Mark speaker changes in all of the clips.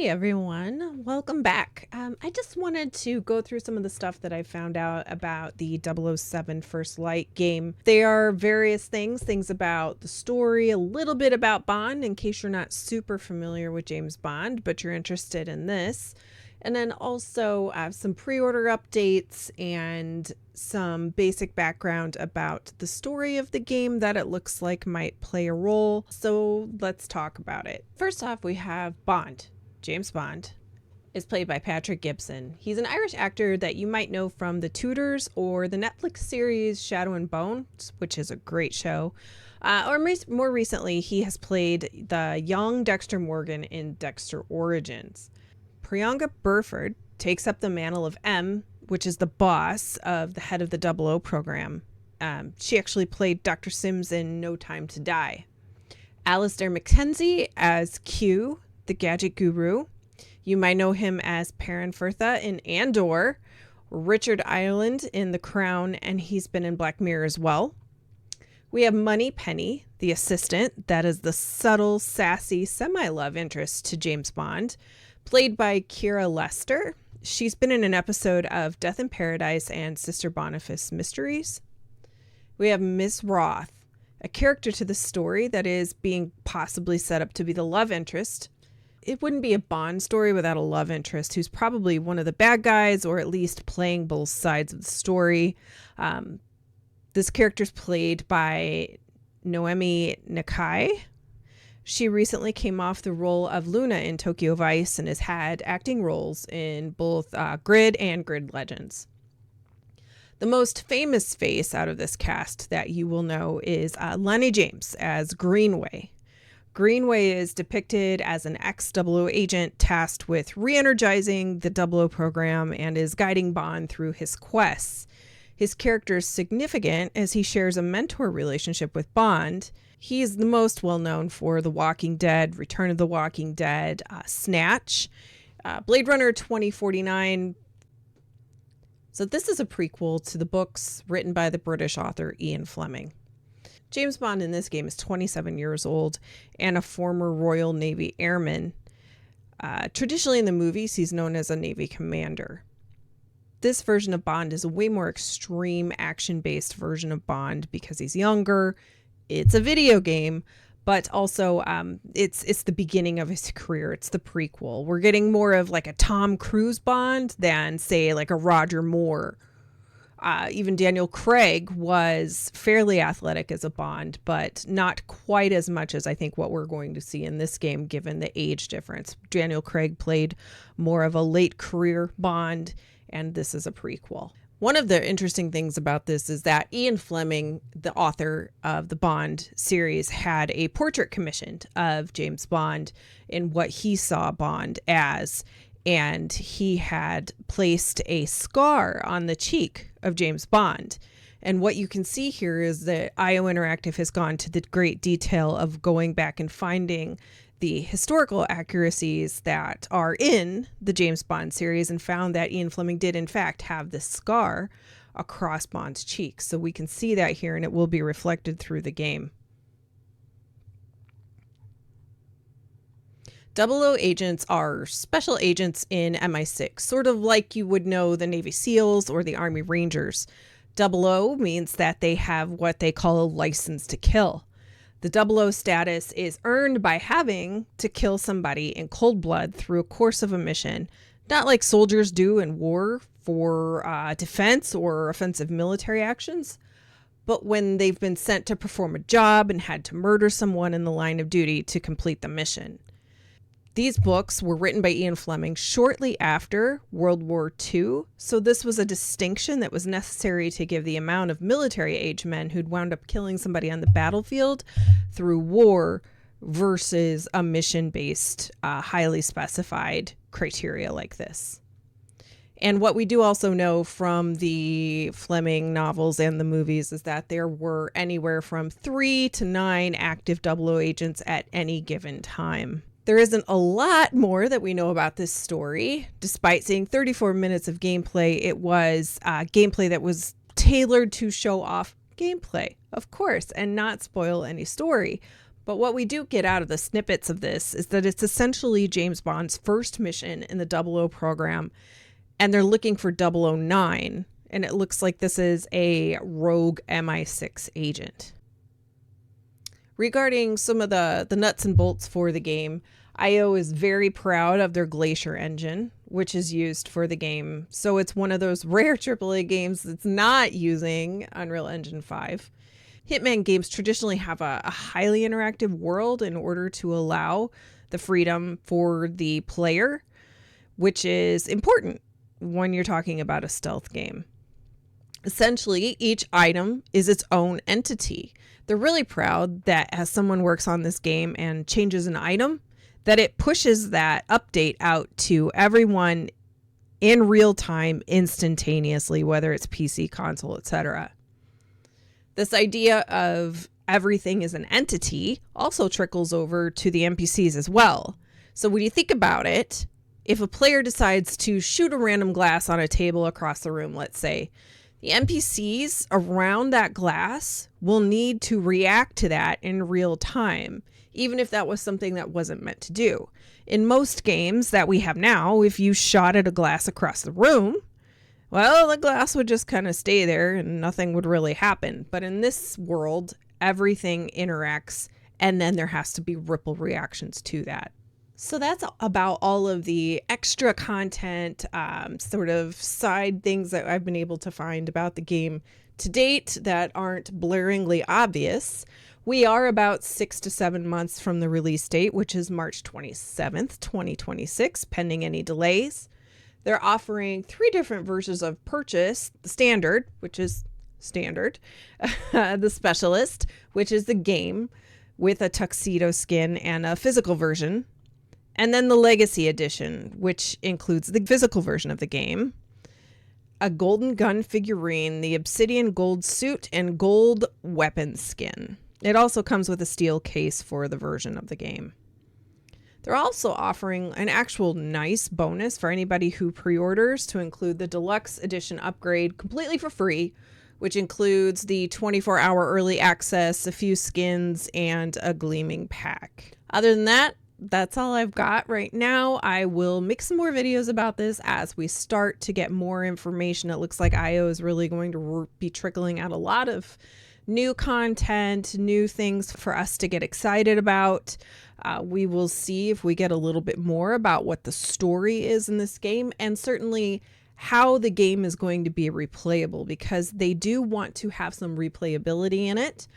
Speaker 1: everyone, welcome back. I just wanted to go through some of the stuff that I found out about the 007 First Light game. They are various things about the story, a little bit about Bond in case you're not super familiar with James Bond, but you're interested in this. And then also some pre-order updates and some basic background about the story of the game that it looks like might play a role. So let's talk about it. First off, we have Bond. James Bond is played by Patrick Gibson. He's an Irish actor that you might know from The Tudors or the Netflix series Shadow and Bone, which is a great show. More recently, he has played the young Dexter Morgan in Dexter Origins. Priyanka Burford takes up the mantle of M, which is the boss of the head of the 00 program. She actually played Dr. Sims in No Time to Die. Alistair McKenzie as Q, the gadget guru. You might know him as Perrin Firtha in Andor, Richard Ireland in The Crown, and he's been in Black Mirror as well. We have Money Penny, the assistant, that is the subtle, sassy, semi-love interest to James Bond, played by Kira Lester. She's been in an episode of Death in Paradise and Sister Boniface Mysteries. We have Miss Roth, a character to the story that is being possibly set up to be the love interest. It wouldn't be a Bond story without a love interest who's probably one of the bad guys or at least playing both sides of the story. This character's played by Noemi Nakai. She recently came off the role of Luna in Tokyo Vice and has had acting roles in both Grid and Grid Legends. The most famous face out of this cast that you will know is Lenny James as Greenway. Greenway is depicted as an ex-00 agent tasked with re-energizing the 00 program and is guiding Bond through his quests. His character is significant as he shares a mentor relationship with Bond. He is the most well-known for The Walking Dead, Return of the Walking Dead, Snatch, Blade Runner 2049. So this is a prequel to the books written by the British author Ian Fleming. James Bond in this game is 27 years old and a former Royal Navy airman. Traditionally in the movies, he's known as a Navy commander. This version of Bond is a way more extreme action-based version of Bond because he's younger. It's a video game, but also it's the beginning of his career. It's the prequel. We're getting more of like a Tom Cruise Bond than, say, like a Roger Moore. Even Daniel Craig was fairly athletic as a Bond, but not quite as much as I think what we're going to see in this game, given the age difference. Daniel Craig played more of a late career Bond, and this is a prequel. One of the interesting things about this is that Ian Fleming, the author of the Bond series, had a portrait commissioned of James Bond in what he saw Bond as. And he had placed a scar on the cheek of James Bond. And what you can see here is that IO Interactive has gone to the great detail of going back and finding the historical accuracies that are in the James Bond series and found that Ian Fleming did, in fact, have this scar across Bond's cheek. So we can see that here, and it will be reflected through the game. 00 agents are special agents in MI6, sort of like you would know the Navy SEALs or the Army Rangers. 00 means that they have what they call a license to kill. The 00 status is earned by having to kill somebody in cold blood through a course of a mission, not like soldiers do in war for defense or offensive military actions, but when they've been sent to perform a job and had to murder someone in the line of duty to complete the mission. These books were written by Ian Fleming shortly after World War II, so this was a distinction that was necessary to give the amount of military-age men who'd wound up killing somebody on the battlefield through war versus a mission-based, highly specified criteria like this. And what we do also know from the Fleming novels and the movies is that there were anywhere from 3 to 9 active 00 agents at any given time. There isn't a lot more that we know about this story. Despite seeing 34 minutes of gameplay, it was gameplay that was tailored to show off gameplay, of course, and not spoil any story. But what we do get out of the snippets of this is that it's essentially James Bond's first mission in the 00 program, and they're looking for 009, and it looks like this is a rogue MI6 agent. Regarding some of the nuts and bolts for the game, IO is very proud of their Glacier engine, which is used for the game. So it's one of those rare AAA games that's not using Unreal Engine 5. Hitman games traditionally have a highly interactive world in order to allow the freedom for the player, which is important when you're talking about a stealth game. Essentially, each item is its own entity. They're really proud that as someone works on this game and changes an item, that it pushes that update out to everyone in real time instantaneously, whether it's PC, console, etc. This idea of everything is an entity also trickles over to the NPCs as well. So when you think about it, if a player decides to shoot a random glass on a table across the room, let's say, the NPCs around that glass will need to react to that in real time, even if that was something that wasn't meant to do. In most games that we have now, if you shot at a glass across the room, well, the glass would just kind of stay there and nothing would really happen. But in this world, everything interacts, and then there has to be ripple reactions to that. So that's about all of the extra content, sort of side things that I've been able to find about the game to date that aren't blaringly obvious. We are about 6 to 7 months from the release date, which is March 27th, 2026, pending any delays. They're offering 3 different versions of purchase: the standard, which is standard, the specialist, which is the game with a tuxedo skin and a physical version, and then the Legacy Edition, which includes the physical version of the game, a golden gun figurine, the obsidian gold suit, and gold weapon skin. It also comes with a steel case for the version of the game. They're also offering an actual nice bonus for anybody who pre-orders, to include the Deluxe Edition upgrade completely for free, which includes the 24-hour early access, a few skins, and a gleaming pack. Other than that, that's all I've got right now. I will make some more videos about this as we start to get more information. It looks like IO is really going to be trickling out a lot of new content, new things for us to get excited about. We will see if we get a little bit more about what the story is in this game, and certainly how the game is going to be replayable, because they do want to have some replayability in it.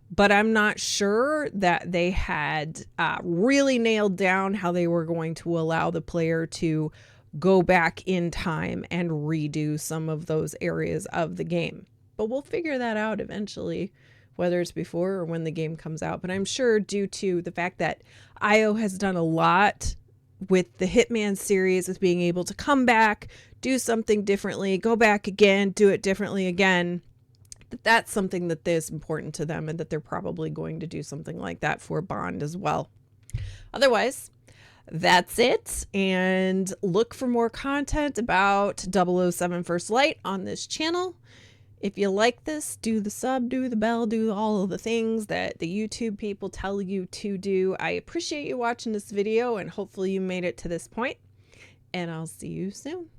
Speaker 1: But I'm not sure that they had really nailed down how they were going to allow the player to go back in time and redo some of those areas of the game. But we'll figure that out eventually, whether it's before or when the game comes out. But I'm sure, due to the fact that IO has done a lot with the Hitman series, with being able to come back, do something differently, go back again, do it differently again, that's something that is important to them, and that they're probably going to do something like that for Bond as well. Otherwise, that's it, and look for more content about 007 First Light on this channel. If you like this, do the sub, do the bell, do all of the things that the YouTube people tell you to do. I appreciate you watching this video, and hopefully you made it to this point, and I'll see you soon.